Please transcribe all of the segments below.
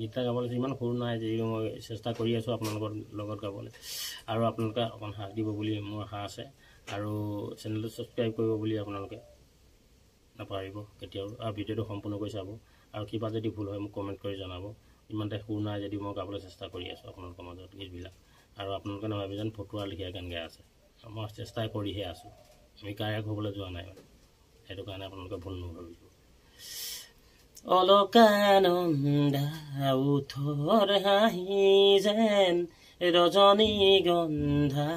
গীত গাবলৈ ইমান সৰু নাই যে মই চেষ্টা কৰি আছোঁ আপোনালোকৰ লগত গাবলৈ আৰু আপোনালোকে অকণ সাথ দিব বুলি মোৰ আশা আছে আৰু চেনেলটো ছাবস্ক্ৰাইব কৰিব বুলি আপোনালোকে নাপাহৰিব কেতিয়াও আৰু ভিডিঅ'টো সম্পূৰ্ণকৈ চাব আৰু কিবা যদি ভুল হয় মোক কমেণ্ট কৰি জনাব ইমানতে সুৰ নাই যদি মই গাবলৈ চেষ্টা কৰি আছোঁ আপোনালোকৰ মাজত গীতবিলাক আৰু আপোনালোকে নাভাবি যেন ফটুৱা লিখীয়া গান গাই আছে মই চেষ্টা কৰিহে আছোঁ আমি গায়ক হ'বলৈ যোৱা নাই সেইটো কাৰণে আপোনালোকে ভুল নাভাবিব অলকানন্দা উঠৰ হাঁহি যেন ৰজনীগন্ধা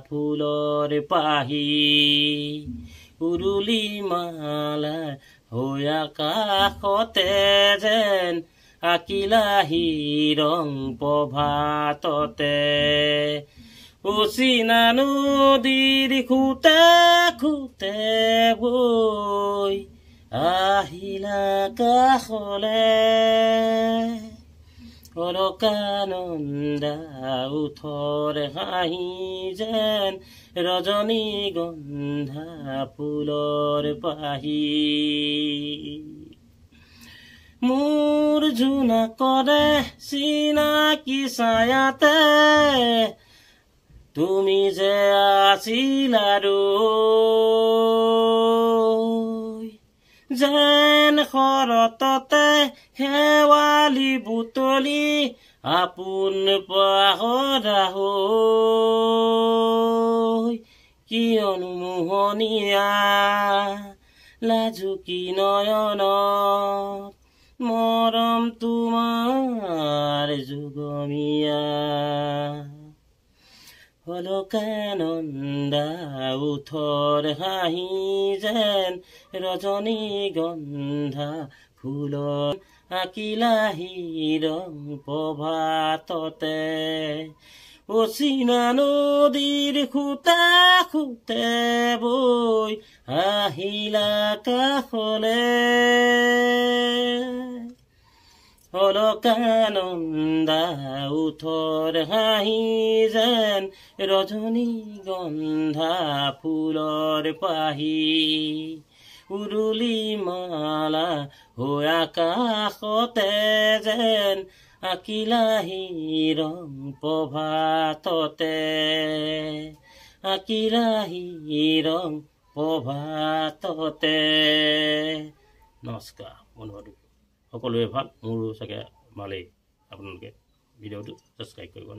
ফুলৰ পাহি উৰুলি মালা হৈ আকাশতে যেন আকিলাহি ৰং প্ৰভাততে অচিনা নদীৰ খুতে খুতে বৈ আহিলা কাষলে অলকানন্দা উঠৰ হাঁহি যেন ৰজনীগন্ধা ফুলৰ পাহি মোৰ জোনাকৰে চিনাকি ছায়াতে তুমি যে আছিলা যেন শৰততে শেৱালি বুটলি আপোন পাহৰা হৈ কিয়নো মোহনীয়া লাজুকী নয়নত মৰম তোমাৰ যুগমীয়া অলকানন্দা উঠৰ হাঁহি যেন ৰজনীগন্ধা ফুলৰ আকিলাহি ৰং প্ৰভাততে অচিনা নদীৰ খুতে খুতে বৈ আহিলা কাষলে অলকানন্দা উঠৰ হাঁহি যেন ৰজনীগন্ধা ফুলৰ পাহি উৰুলি মালা হৈ আকাশতে যেন আকিলাহি ৰং প্ৰভাততে আকিলাহি ৰং প্ৰভাততে নমস্কাৰ বন্ধু সকলোৱে ভাল মোৰো চাগে ভালেই আপোনালোকে ভিডিঅ'টো ছাবস্ক্ৰাইব কৰিব